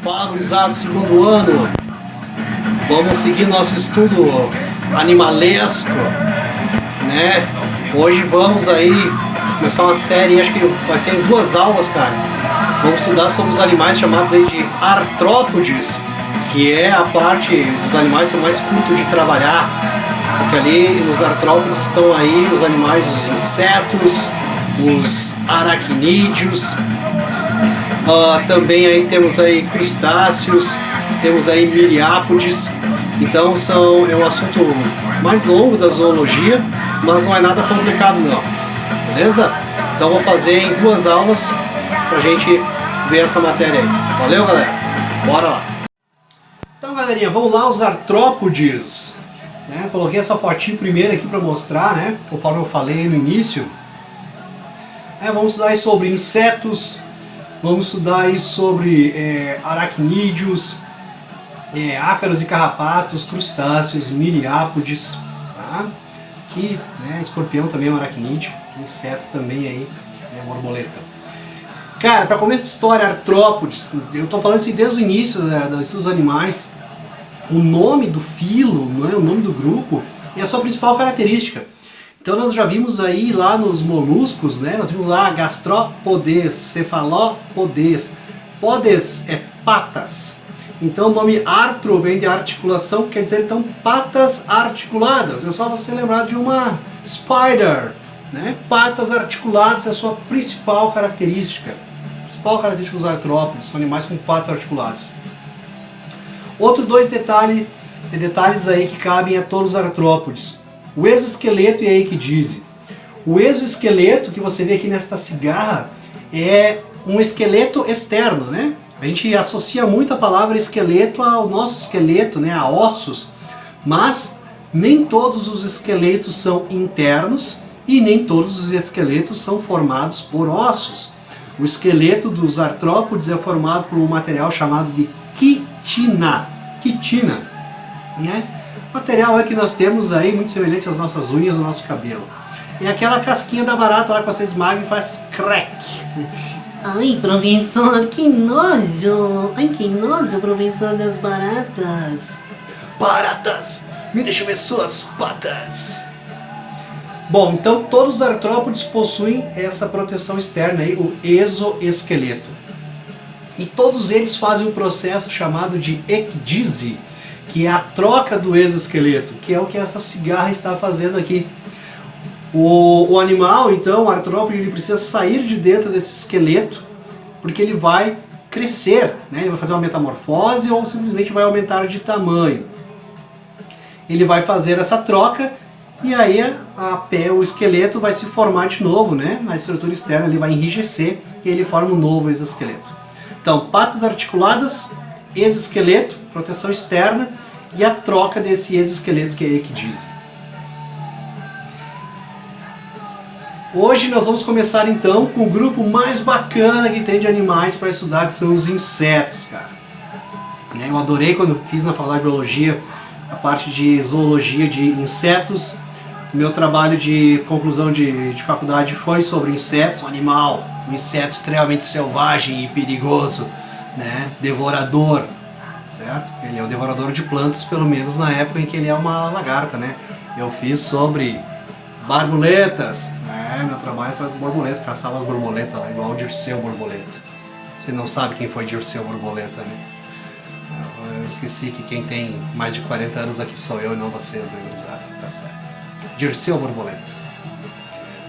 Fala, gurizada, segundo ano. Vamos seguir nosso estudo animalesco, né? Hoje vamos aí começar uma série, acho que vai ser em 2 aulas, cara. Vamos estudar sobre os animais chamados aí de artrópodes, que é a parte dos animais que eu mais curto de trabalhar, porque ali nos artrópodes estão aí os animais, os insetos, os aracnídeos, também aí temos aí crustáceos, temos aí miriápodes. Então é um assunto mais longo da zoologia, mas não é nada complicado não, beleza? Então vou fazer em 2 aulas pra gente ver essa matéria aí. Valeu, galera? Bora lá! Então, galerinha, vamos lá, os artrópodes, né? Coloquei essa fotinho primeiro aqui para mostrar, né? Conforme eu falei no início. Vamos estudar aí sobre insetos, vamos estudar aí sobre aracnídeos, ácaros e carrapatos, crustáceos, miriápodes, tá? Que, né, escorpião também é um aracnídeo, inseto também aí, borboleta. Cara, para começo de história, artrópodes, eu tô falando assim desde o início dos animais. O nome do filo, não é o nome do grupo, é a sua principal característica. Então nós já vimos aí lá nos moluscos, né? Nós vimos lá gastrópodes, cefalópodes. Podes é patas. Então o nome artro vem de articulação, quer dizer então patas articuladas. É só você lembrar de uma spider, né? Patas articuladas é a sua principal característica. Principal característica dos artrópodes, são animais com patas articuladas. Outro 2 detalhes aí que cabem a todos os artrópodes. O exoesqueleto e a equidise. O exoesqueleto que você vê aqui nesta cigarra é um esqueleto externo, né? A gente associa muito a palavra esqueleto ao nosso esqueleto, né? A ossos, mas nem todos os esqueletos são internos e nem todos os esqueletos são formados por ossos. O esqueleto dos artrópodes é formado por um material chamado de quitina, né? Material é que nós temos aí muito semelhante às nossas unhas, ao nosso cabelo. É aquela casquinha da barata lá que você esmaga e faz crack. Ai, professor, que nojo! Ai, que nojo, professor das baratas. Baratas, me deixa ver suas patas. Bom, então todos os artrópodes possuem essa proteção externa aí, o exoesqueleto. E todos eles fazem um processo chamado de ecdise, que é a troca do exoesqueleto, que é o que essa cigarra está fazendo aqui. O animal, então, o artrópode, ele precisa sair de dentro desse esqueleto, porque ele vai crescer, né? Ele vai fazer uma metamorfose ou simplesmente vai aumentar de tamanho. Ele vai fazer essa troca e aí o esqueleto vai se formar de novo, né? Na estrutura externa ele vai enrijecer e ele forma um novo exoesqueleto. Então, patas articuladas, exoesqueleto, proteção externa e a troca desse exoesqueleto que é a ecdise. Hoje nós vamos começar então com o grupo mais bacana que tem de animais para estudar, que são os insetos, cara. Eu adorei quando fiz na faculdade de biologia a parte de zoologia de insetos. Meu trabalho de conclusão de faculdade foi sobre insetos, um inseto extremamente selvagem e perigoso, né? Devorador, certo? Ele é um devorador de plantas, pelo menos na época em que ele é uma lagarta, né? Eu fiz sobre borboletas, meu trabalho foi com borboleta, caçava as borboletas lá, igual o Dirceu Borboleta. Você não sabe quem foi Dirceu Borboleta, né? Eu esqueci que quem tem mais de 40 anos aqui sou eu e não vocês, né, gurizada? Tá certo. Dirceu Borboleta.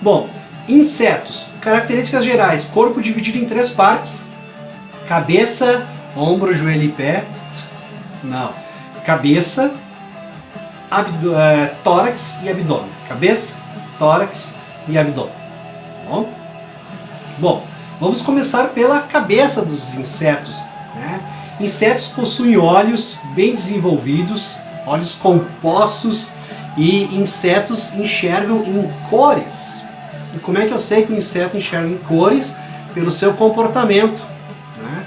Bom, insetos. Características gerais. Corpo dividido em 3 partes. Cabeça, ombro, joelho e pé. Não. Cabeça, tórax e abdômen. Cabeça, tórax e abdômen. Bom, vamos começar pela cabeça dos insetos, né? Insetos possuem olhos bem desenvolvidos, olhos compostos, e insetos enxergam em cores. E como é que eu sei que o inseto enxerga em cores? Pelo seu comportamento, né?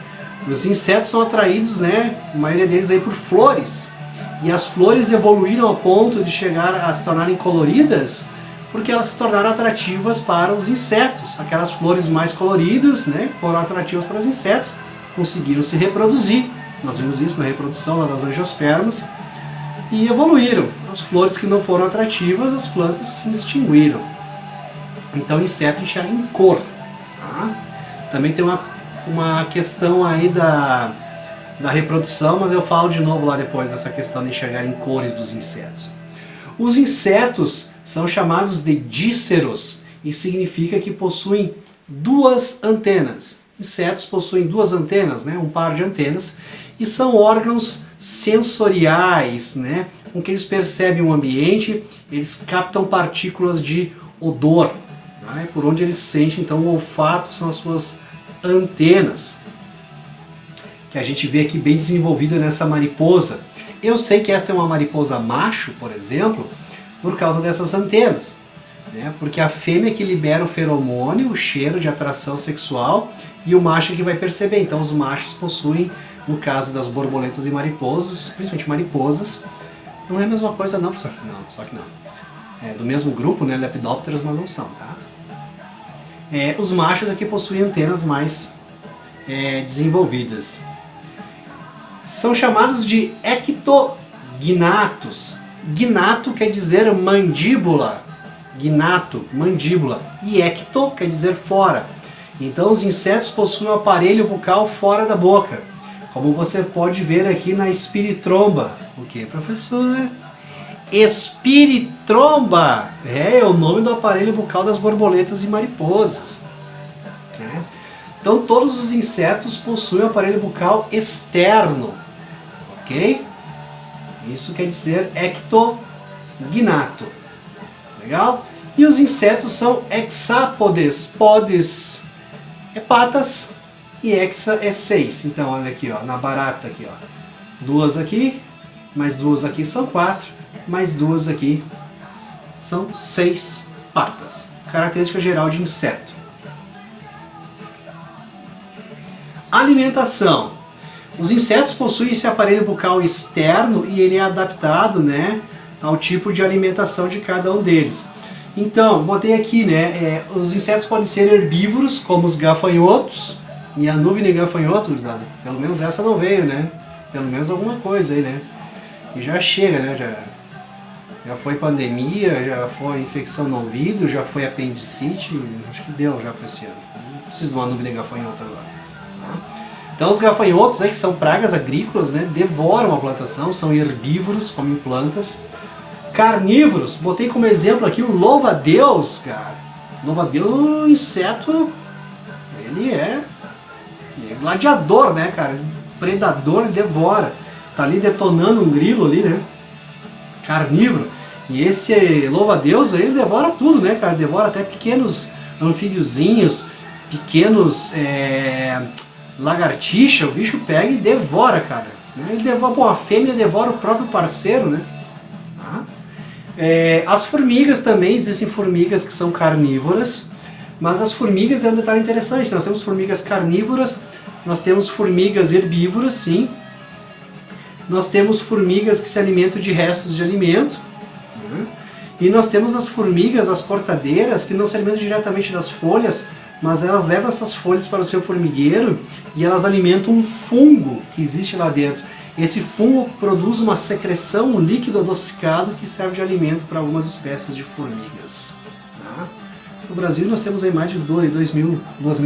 Os insetos são atraídos, né, a maioria deles aí por flores. E as flores evoluíram ao ponto de chegar a se tornarem coloridas porque elas se tornaram atrativas para os insetos. Aquelas flores mais coloridas, né, foram atrativas para os insetos. conseguiram se reproduzir, nós vimos isso na reprodução lá das angiospermas, e evoluíram. As flores que não foram atrativas, as plantas se extinguiram. Então o inseto enxerga em cor. Tá? Também tem uma questão aí da reprodução, mas eu falo de novo lá depois dessa questão de enxergar em cores dos insetos. Os insetos são chamados de díceros e significa que possuem duas antenas. Insetos possuem duas antenas, né? Um par de antenas, e são órgãos sensoriais, né? Com que eles percebem o ambiente, eles captam partículas de odor, né? Por onde eles sentem, então o olfato são as suas antenas, que a gente vê aqui bem desenvolvida nessa mariposa. Eu sei que essa é uma mariposa macho, por exemplo, por causa dessas antenas, né? Porque a fêmea que libera o feromônio, o cheiro de atração sexual, e o macho é que vai perceber. Então os machos possuem, no caso das borboletas e mariposas, principalmente mariposas, não é a mesma coisa não, professor? Não, só que não. É do mesmo grupo, né, Lepidópteros, mas não são, tá? Os machos aqui possuem antenas mais desenvolvidas. São chamados de ectognatos. Gnato quer dizer mandíbula. Gnato, mandíbula. E ecto quer dizer fora. Então os insetos possuem um aparelho bucal fora da boca. Como você pode ver aqui na espiritromba. O que, professor? Espiritromba! É o nome do aparelho bucal das borboletas e mariposas. Né? Então todos os insetos possuem um aparelho bucal externo, ok? Isso quer dizer ectognato, legal? E os insetos são hexápodes, podes é patas e hexa é 6. Então olha aqui, ó, na barata aqui, ó, 2 aqui, mais 2 aqui são 4, mais 2 aqui são 6 patas. Característica geral de inseto. Alimentação. Os insetos possuem esse aparelho bucal externo e ele é adaptado, né, ao tipo de alimentação de cada um deles. Então, botei aqui, né, os insetos podem ser herbívoros, como os gafanhotos. Minha nuvem de gafanhoto, pelo menos essa não veio, né? Pelo menos alguma coisa aí, né? E já chega, né? Já foi pandemia, já foi infecção no ouvido, já foi apendicite, acho que deu já para esse ano. Não preciso de uma nuvem de gafanhoto agora. Então os gafanhotos, né, que são pragas agrícolas, né, devoram a plantação, são herbívoros, comem plantas. Carnívoros, botei como exemplo aqui o louva-a-Deus, cara. Louva-a-Deus, o inseto, ele é gladiador, né, cara? Predador, ele devora. Tá ali detonando um grilo ali, né? Carnívoro. E esse louva-a-Deus, ele devora tudo, né, cara? Devora até pequenos anfíbiozinhos, pequenos lagartixa, o bicho pega e devora, cara. Ele devora, bom, a fêmea devora o próprio parceiro, né? As formigas também, existem formigas que são carnívoras, mas as formigas é um detalhe interessante. Nós temos formigas carnívoras, nós temos formigas herbívoras, sim. Nós temos formigas que se alimentam de restos de alimento, né? E nós temos as formigas, as portadeiras, que não se alimentam diretamente das folhas, mas elas levam essas folhas para o seu formigueiro e elas alimentam um fungo que existe lá dentro. Esse fungo produz uma secreção, um líquido adocicado que serve de alimento para algumas espécies de formigas. Tá? No Brasil nós temos aí mais de 2 mil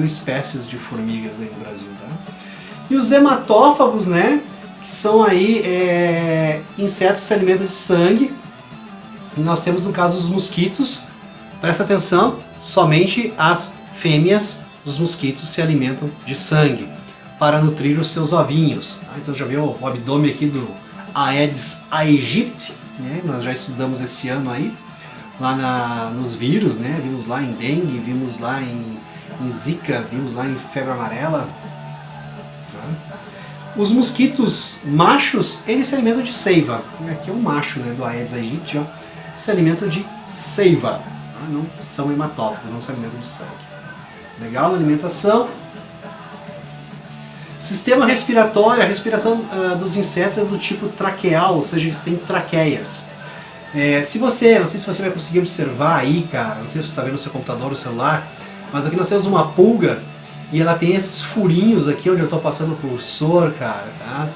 espécies de formigas aí no Brasil. Tá? E os hematófagos, né, que são aí insetos que se alimentam de sangue. E nós temos no caso os mosquitos, presta atenção, somente as fêmeas dos mosquitos se alimentam de sangue para nutrir os seus ovinhos. Então já viu o abdômen aqui do Aedes aegypti, né? Nós já estudamos esse ano aí, lá nos vírus, né? Vimos lá em dengue, vimos lá em zika, vimos lá em febre amarela. Tá? Os mosquitos machos, eles se alimentam de seiva. Aqui é um macho, né, do Aedes aegypti, ó, se alimentam de seiva. Tá? Não são hematófagos, não se alimentam de sangue. Legal na alimentação. Sistema respiratório, a respiração dos insetos é do tipo traqueal, ou seja, eles têm traqueias. Não sei se você vai conseguir observar aí, cara, não sei se você está vendo no seu computador ou celular, mas aqui nós temos uma pulga e ela tem esses furinhos aqui onde eu estou passando o cursor, cara, tá?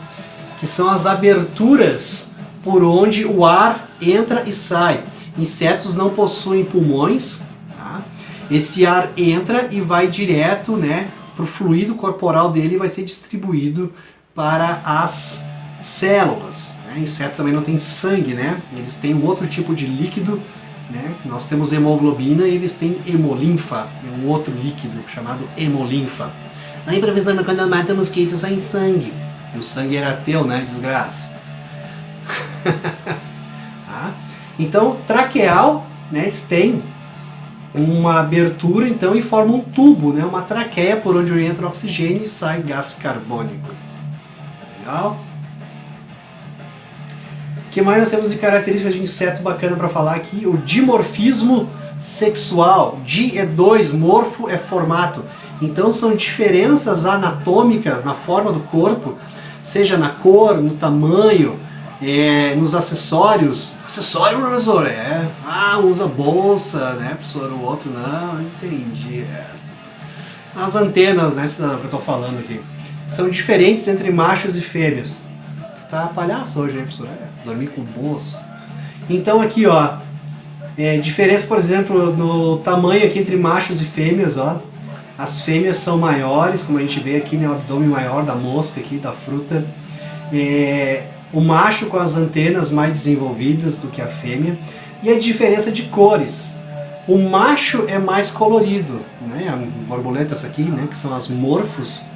Que são as aberturas por onde o ar entra e sai. Insetos não possuem pulmões, tá? Esse ar entra e vai direto, né, para o fluido corporal dele e vai ser distribuído para as células. Né? Inseto também não tem sangue, né? Eles têm um outro tipo de líquido, né? Nós temos hemoglobina e eles têm hemolinfa, é um outro líquido chamado hemolinfa. Aí, professor, mas quando mata mosquito sai sangue. E o sangue era teu, né? Desgraça. Tá? Então, traqueal, né? Eles têm uma abertura então e formam um tubo, né? Uma traqueia por onde entra o oxigênio e sai gás carbônico. Legal? O que mais nós temos de características de inseto bacana para falar aqui? O dimorfismo sexual. Di é 2, morfo é formato. Então são diferenças anatômicas na forma do corpo, seja na cor, no tamanho, nos acessórios. Acessório, professor? Usa bolsa, né, professor? O outro não, entendi. As antenas, né, que eu tô falando aqui, são diferentes entre machos e fêmeas. Tu tá palhaço hoje, né, professor? Dormir com bolso. Então aqui, ó, diferença, por exemplo, no tamanho aqui entre machos e fêmeas, ó. As fêmeas são maiores, como a gente vê aqui, né, o abdômen maior da mosca aqui, da fruta. O macho com as antenas mais desenvolvidas do que a fêmea. E a diferença de cores. O macho é mais colorido, né? A borboletas aqui, né, que são as morfos,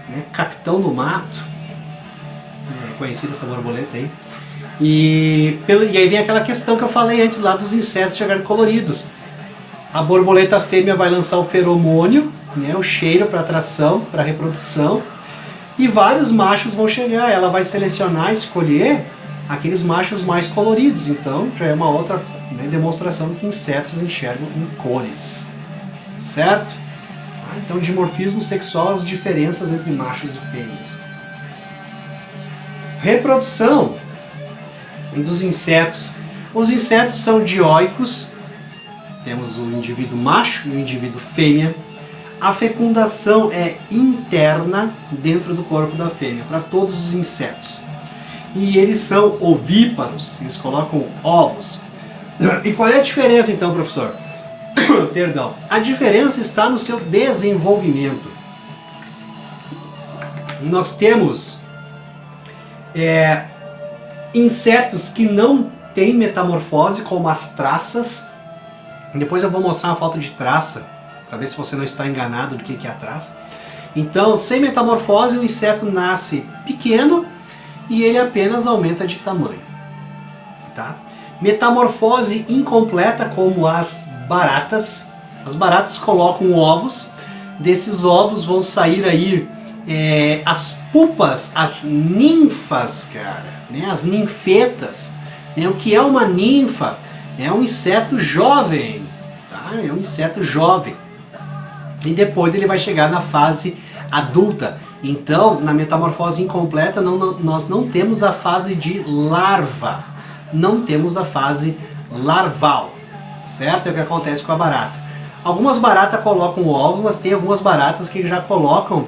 né, capitão do mato. É conhecida essa borboleta aí. E aí vem aquela questão que eu falei antes lá dos insetos chegarem coloridos. A borboleta fêmea vai lançar o feromônio, né, o cheiro para atração, para reprodução. E vários machos vão chegar, ela vai selecionar, escolher aqueles machos mais coloridos. Então já é uma outra, né, demonstração de que insetos enxergam em cores. Certo? Então, dimorfismo sexual, as diferenças entre machos e fêmeas. Reprodução dos insetos. Os insetos são dioicos. Temos o indivíduo macho e o indivíduo fêmea. A fecundação é interna dentro do corpo da fêmea, para todos os insetos. E eles são ovíparos, eles colocam ovos. E qual é a diferença então, professor? Perdão. A diferença está no seu desenvolvimento. Nós temos insetos que não têm metamorfose, como as traças. Depois eu vou mostrar uma foto de traça, para ver se você não está enganado do que é a traça. Então, sem metamorfose, o inseto nasce pequeno e ele apenas aumenta de tamanho. Tá? Metamorfose incompleta, como as baratas. As baratas colocam ovos, desses ovos vão sair aí as pupas, as ninfas, cara, né? As ninfetas. Né? O que é uma ninfa? É um inseto jovem, tá? É um inseto jovem. E depois ele vai chegar na fase adulta. Então, na metamorfose incompleta, nós não temos a fase de larva. Não temos a fase larval. Certo? É o que acontece com a barata. Algumas baratas colocam ovos, mas tem algumas baratas que já colocam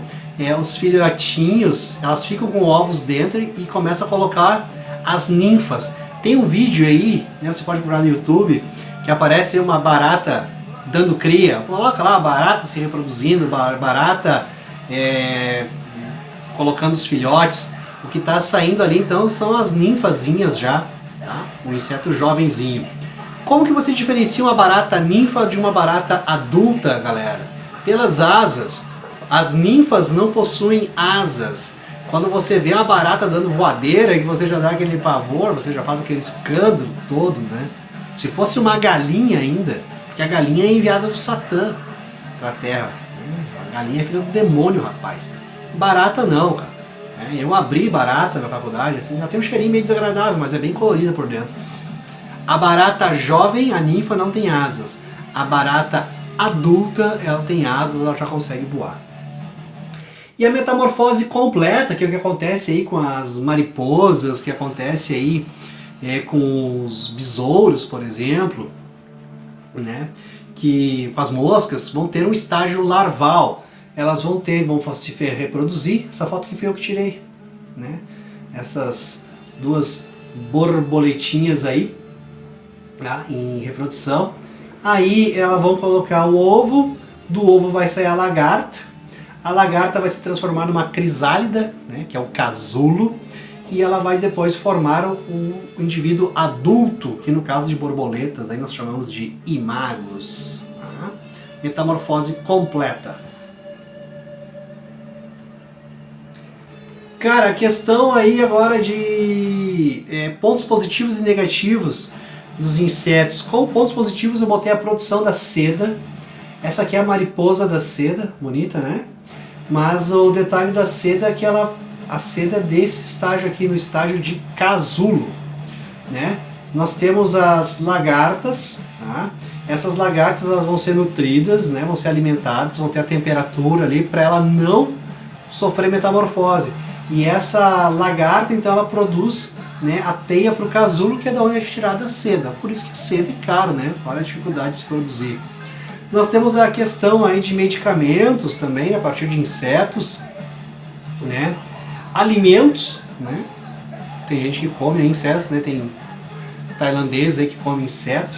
os filhotinhos. Elas ficam com ovos dentro e começam a colocar as ninfas. Tem um vídeo aí, né, você pode procurar no YouTube, que aparece uma barata dando cria. Coloca lá a barata se reproduzindo, barata colocando os filhotes. O que está saindo ali então são as ninfazinhas já, tá? O inseto jovenzinho. Como que você diferencia uma barata ninfa de uma barata adulta, galera? Pelas asas. As ninfas não possuem asas. Quando você vê uma barata dando voadeira, que você já dá aquele pavor, você já faz aquele escândalo todo, né? Se fosse uma galinha ainda, porque a galinha é enviada do Satã para a Terra. A galinha é filha do demônio, rapaz. Barata não, cara. Eu abri barata na faculdade, assim, já tem um cheirinho meio desagradável, mas é bem colorida por dentro. A barata jovem, a ninfa, não tem asas. A barata adulta, ela tem asas, ela já consegue voar. E a metamorfose completa, que é o que acontece aí com as mariposas, que acontece aí com os besouros, por exemplo, né? Que com as moscas vão ter um estágio larval. elas vão se reproduzir. Essa foto que foi eu que tirei, né? Essas duas borboletinhas aí, tá? Em reprodução. Aí elas vão colocar o ovo, do ovo vai sair a lagarta vai se transformar numa crisálida, né? Que é o casulo, e ela vai depois formar um indivíduo adulto, que no caso de borboletas aí nós chamamos de imagos. Tá? Metamorfose completa. Cara, a questão aí agora de pontos positivos e negativos dos insetos. Como pontos positivos eu botei a produção da seda. Essa aqui é a mariposa da seda, bonita, né? Mas o detalhe da seda é que a seda desse estágio aqui, no estágio de casulo, né? Nós temos as lagartas, tá? Essas lagartas elas vão ser nutridas, né? Vão ser alimentadas, vão ter a temperatura ali para ela não sofrer metamorfose. E essa lagarta, então, ela produz, né, a teia para o casulo, que é da onde é tirada a seda. Por isso que a seda é caro, né? Olha a dificuldade de se produzir. Nós temos a questão aí de medicamentos também, a partir de insetos, né? Alimentos, né? Tem gente que come insetos, né? Tem tailandês aí que come inseto,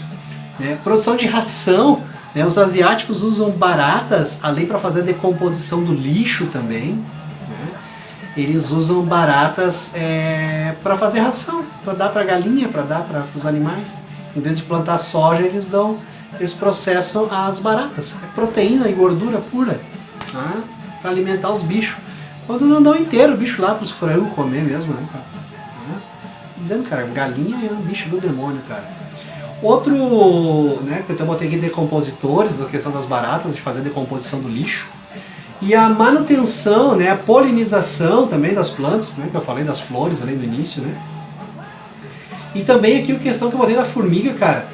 né? Produção de ração, né? Os asiáticos usam baratas, além para fazer a decomposição do lixo também. Eles usam baratas para fazer ração, para dar para a galinha, para dar para os animais. Em vez de plantar soja, eles processam as baratas. É proteína e gordura pura, tá? Para alimentar os bichos. Quando não dão inteiro o bicho lá para os frangos comer mesmo, né, cara? Dizendo, cara, galinha é um bicho do demônio, cara. Outro, né, que eu botei aqui decompositores, na questão das baratas, de fazer a decomposição do lixo. E a manutenção, né, a polinização também das plantas, né, que eu falei das flores ali no início, né. E também aqui a questão que eu botei da formiga, cara,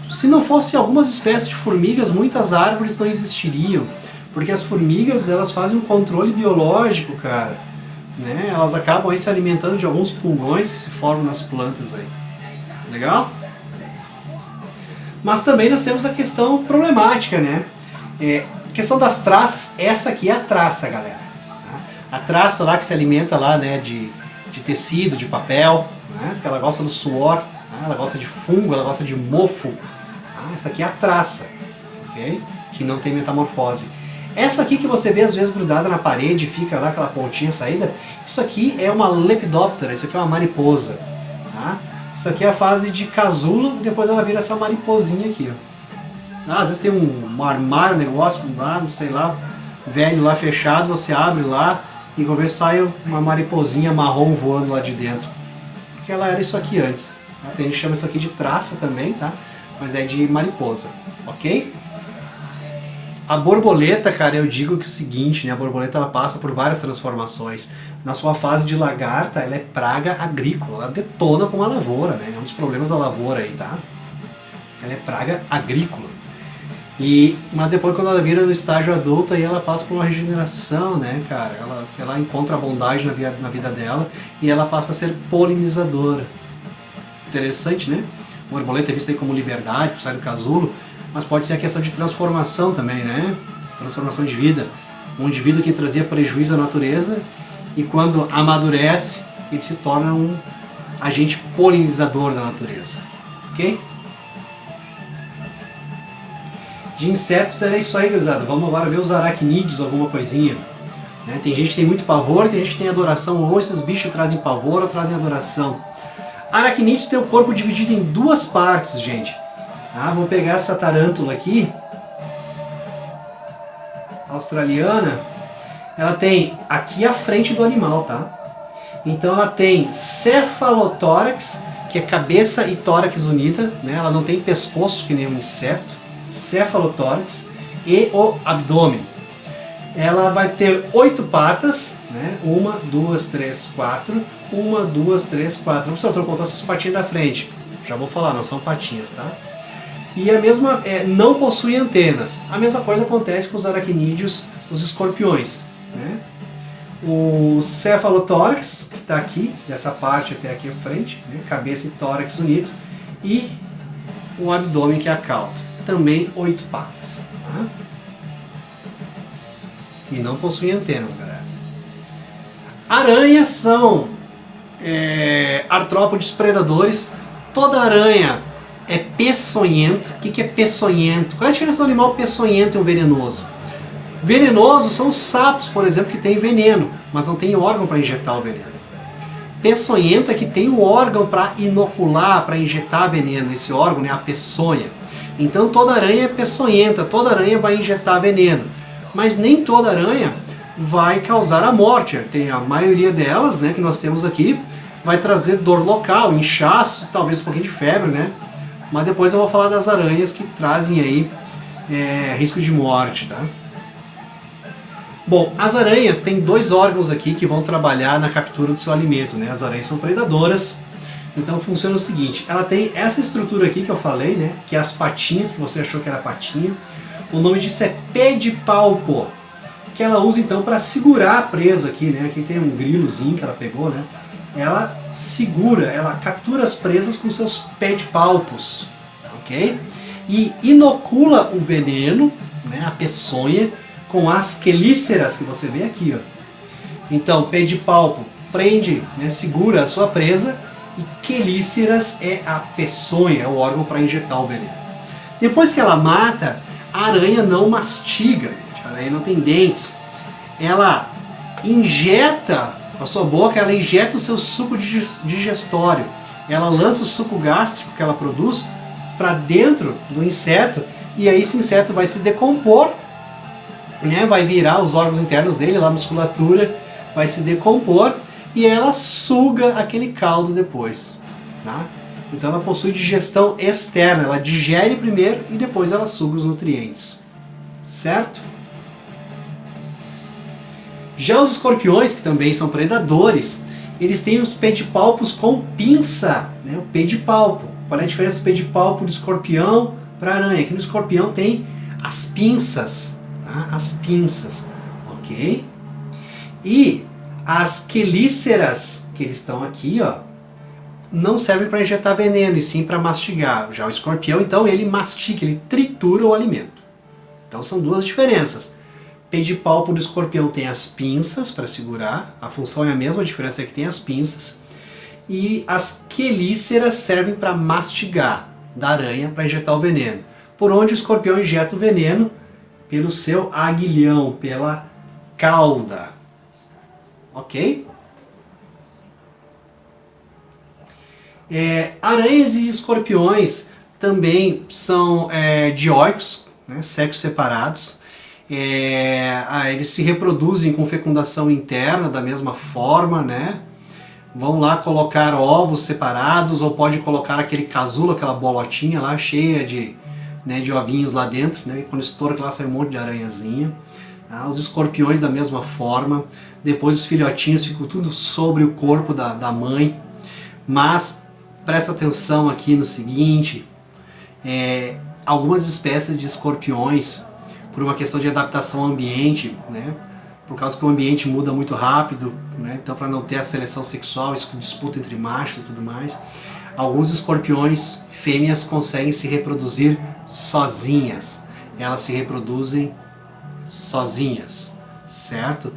se não fosse algumas espécies de formigas, muitas árvores não existiriam, porque as formigas, elas fazem um controle biológico, cara, né, elas acabam aí se alimentando de alguns pulgões que se formam nas plantas aí. Legal? Mas também nós temos a questão problemática, né, questão das traças. Essa aqui é a traça, galera. Tá? A traça lá que se alimenta lá, né, de tecido, de papel, né, porque ela gosta do suor, tá? Ela gosta de fungo, ela gosta de mofo. Tá? Essa aqui é a traça, ok? Que não tem metamorfose. Essa aqui que você vê às vezes grudada na parede, fica lá aquela pontinha saída, isso aqui é uma lepidóptera, isso aqui é uma mariposa. Tá? Isso aqui é a fase de casulo, e depois ela vira essa mariposinha aqui, ó. Às vezes tem um armário, um negócio lá, não sei lá, velho lá fechado, você abre lá e quando vê sai uma mariposinha marrom voando lá de dentro. Porque ela era isso aqui antes. Tá? Tem gente que chama isso aqui de traça também, tá? Mas é de mariposa, ok? A borboleta, cara, eu digo que é o seguinte, né? A borboleta ela passa por várias transformações. Na sua fase de lagarta, ela é praga agrícola, ela detona com uma lavoura, né? É um dos problemas da lavoura aí, tá? Ela é praga agrícola. Mas depois quando ela vira no estágio adulto, aí ela passa por uma regeneração, né, cara? Ela, sei lá, encontra a bondade na vida dela e ela passa a ser polinizadora. Interessante, né? A borboleta é vista aí como liberdade, por sair do casulo, mas pode ser a questão de transformação também, né? Transformação de vida. Um indivíduo que trazia prejuízo à natureza e quando amadurece, ele se torna um agente polinizador da natureza. Ok? De insetos era isso aí, gurizada. Vamos agora ver os aracnídeos, alguma coisinha. Né? Tem gente que tem muito pavor, tem gente que tem adoração. Ou esses bichos trazem pavor ou trazem adoração. Aracnídeos tem o corpo dividido em duas partes, gente. Tá? Vou pegar essa tarântula aqui, australiana. Ela tem aqui a frente do animal, tá? Então ela tem cefalotórax, que é cabeça e tórax unida. Né? Ela não tem pescoço, que nem um inseto. Cefalotórax e o abdômen. Ela vai ter 8 patas, né? 1, 2, 3, 4. 1, 2, 3, 4. Vamos contar essas patinhas da frente. Já vou falar, não são patinhas, tá? E a mesma, não possui antenas. A mesma coisa acontece com os aracnídeos, os escorpiões, né? O cefalotórax, que está aqui, dessa parte até aqui à frente, né? Cabeça e tórax unido, e o abdômen, que é a cauda. Também 8 patas. Tá? e não possuem antenas, galera. Aranhas são artrópodes predadores. Toda aranha é peçonhenta. O que é peçonhento? Qual é a diferença do animal peçonhento e um venenoso? Venenosos são os sapos, por exemplo, que têm veneno, mas não tem órgão para injetar o veneno. Peçonhento é que tem o órgão para inocular, para injetar veneno. Esse órgão é a peçonha. Então toda aranha é peçonhenta, toda aranha vai injetar veneno. Mas nem toda aranha vai causar a morte. Tem a maioria delas, né, que nós temos aqui, vai trazer dor local, inchaço, talvez um pouquinho de febre, né? Mas depois eu vou falar das aranhas que trazem aí risco de morte, tá? Bom, as aranhas têm dois órgãos aqui que vão trabalhar na captura do seu alimento, né? As aranhas são predadoras, então funciona o seguinte: ela tem essa estrutura aqui que eu falei, né? Que é as patinhas, que você achou que era patinha. O nome disso é pedipalpo, que ela usa então para segurar a presa aqui, né? Aqui tem um grilozinho que ela pegou, né? Ela segura, ela captura as presas com seus pedipalpos, ok? E inocula o veneno, né? A peçonha, com as quelíceras que você vê aqui, ó. Então, pedipalpo prende, né, segura a sua presa, e quelíceras é a peçonha, é o órgão para injetar o veneno. Depois que ela mata, a aranha não mastiga, a aranha não tem dentes. Ela injeta com a sua boca, ela injeta o seu suco digestório. Ela lança o suco gástrico que ela produz para dentro do inseto, e aí esse inseto vai se decompor, né, vai virar os órgãos internos dele, lá a musculatura vai se decompor e ela suga aquele caldo depois, tá? Então ela possui digestão externa, ela digere primeiro e depois ela suga os nutrientes, certo? Já os escorpiões, que também são predadores, eles têm os pedipalpos com pinça, né, o pedipalpo. Qual é a diferença do pedipalpo do escorpião para a aranha? Aqui no escorpião tem as pinças, as pinças, ok? E as quelíceras, que eles estão aqui, ó, não servem para injetar veneno, e sim para mastigar. Já o escorpião, então, ele mastiga, ele tritura o alimento. Então são duas diferenças. Pedipalpo do escorpião tem as pinças para segurar, a função é a mesma, a diferença é que tem as pinças. E as quelíceras servem para mastigar, da aranha, para injetar o veneno. Por onde o escorpião injeta o veneno? Pelo seu aguilhão, pela cauda. Ok? Aranhas e escorpiões também são dioicos, né, sexos separados. Eles se reproduzem com fecundação interna da mesma forma, né? Vão lá colocar ovos separados, ou pode colocar aquele casulo, aquela bolotinha lá cheia de ovinhos lá dentro, né? Quando estoura lá sai um monte de aranhazinha. Os escorpiões da mesma forma. Depois os filhotinhos ficam tudo sobre o corpo da mãe. Mas presta atenção aqui no seguinte: algumas espécies de escorpiões, por uma questão de adaptação ao ambiente, né? Por causa que o ambiente muda muito rápido, né? Então para não ter a seleção sexual, disputa entre machos e tudo mais, alguns escorpiões fêmeas conseguem se reproduzir sozinhas. Elas se reproduzem sozinhas, certo?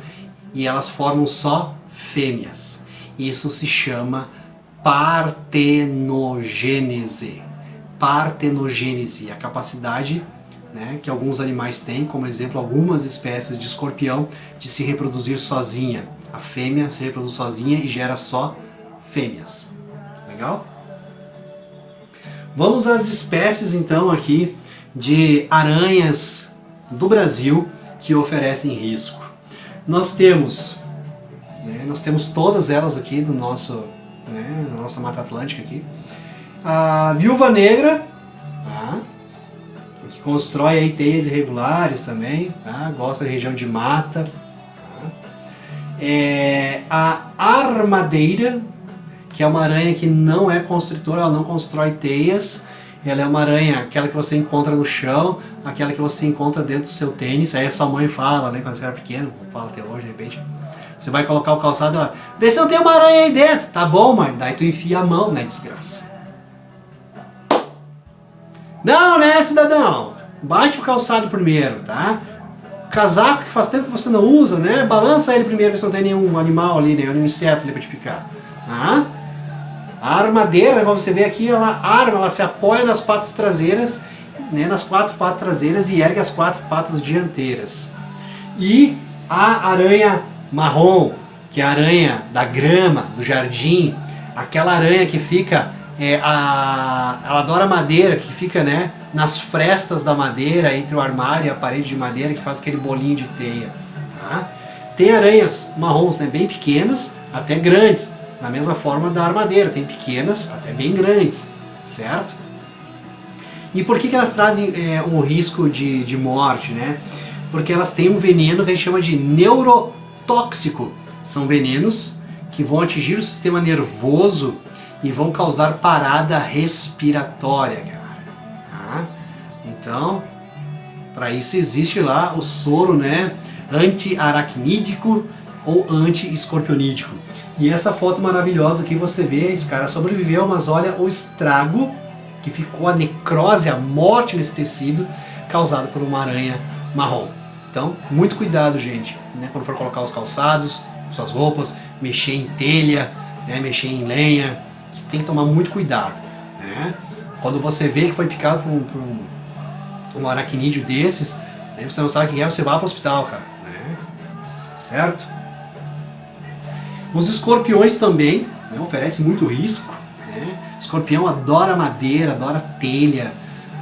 E elas formam só fêmeas. Isso se chama partenogênese. Partenogênese, a capacidade, né, que alguns animais têm, como exemplo algumas espécies de escorpião, de se reproduzir sozinha. A fêmea se reproduz sozinha e gera só fêmeas. Legal? Vamos às espécies então aqui de aranhas do Brasil que oferecem risco. Nós temos todas elas aqui do nosso, na nossa Mata Atlântica aqui. A viúva negra, tá? Que constrói aí teias irregulares também, tá? Gosta da região de mata. Tá? A armadeira, que é uma aranha que não é constritora, ela não constrói teias. Ela é uma aranha, aquela que você encontra no chão, aquela que você encontra dentro do seu tênis. Aí a sua mãe fala, né, quando você era pequeno, fala até hoje de repente. Você vai colocar o calçado e ela, vê se não tem uma aranha aí dentro. Tá bom, mãe. Daí tu enfia a mão, né, desgraça. Não, né, cidadão? Bate o calçado primeiro, tá? Casaco que faz tempo que você não usa, né? Balança ele primeiro, ver se não tem nenhum animal ali, né? Nenhum inseto ali pra te picar. Ah? A armadeira, como você vê aqui, ela se apoia nas patas traseiras, né? Nas 4 patas traseiras e ergue as 4 patas dianteiras. E a aranha marrom, que é a aranha da grama, do jardim, aquela aranha que fica, ela adora madeira, que fica, né, nas frestas da madeira, entre o armário e a parede de madeira, que faz aquele bolinho de teia. Tá? Tem aranhas marrons, né, bem pequenas, até grandes, na mesma forma da armadeira, tem pequenas até bem grandes, certo? E por que elas trazem um risco de morte, né? Porque elas têm um veneno que a gente chama de neurotóxico. São venenos que vão atingir o sistema nervoso e vão causar parada respiratória, cara. Tá? Então, para isso existe lá o soro, né, anti-aracnídico ou anti-escorpionídico. E essa foto maravilhosa que você vê, esse cara sobreviveu, mas olha o estrago que ficou, a necrose, a morte nesse tecido causado por uma aranha marrom. Então, muito cuidado, gente, né, quando for colocar os calçados, suas roupas, mexer em telha, né, mexer em lenha, você tem que tomar muito cuidado. Né? Quando você vê que foi picado por um aracnídeo desses, né, você não sabe o que é, você vai para o hospital, cara. Né? Certo? Os escorpiões também, né, oferecem muito risco. Né? Escorpião adora madeira, adora telha,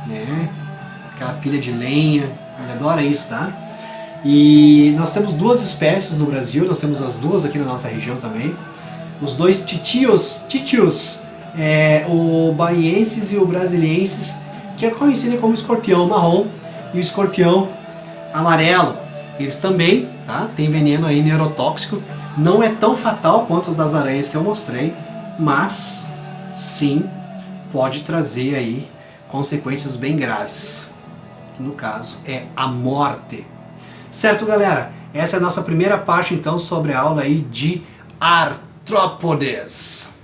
né? Aquela pilha de lenha, ele adora isso, tá? E nós temos 2 espécies no Brasil, nós temos as 2 aqui na nossa região também. Os 2 titios, o baiensis e o brasiliensis, que é conhecido como escorpião marrom e o escorpião amarelo. Eles também, tá, tem veneno aí neurotóxico, não é tão fatal quanto os das aranhas que eu mostrei, mas sim pode trazer aí consequências bem graves, que no caso é a morte. Certo, galera? Essa é a nossa primeira parte então sobre a aula aí de artrópodes.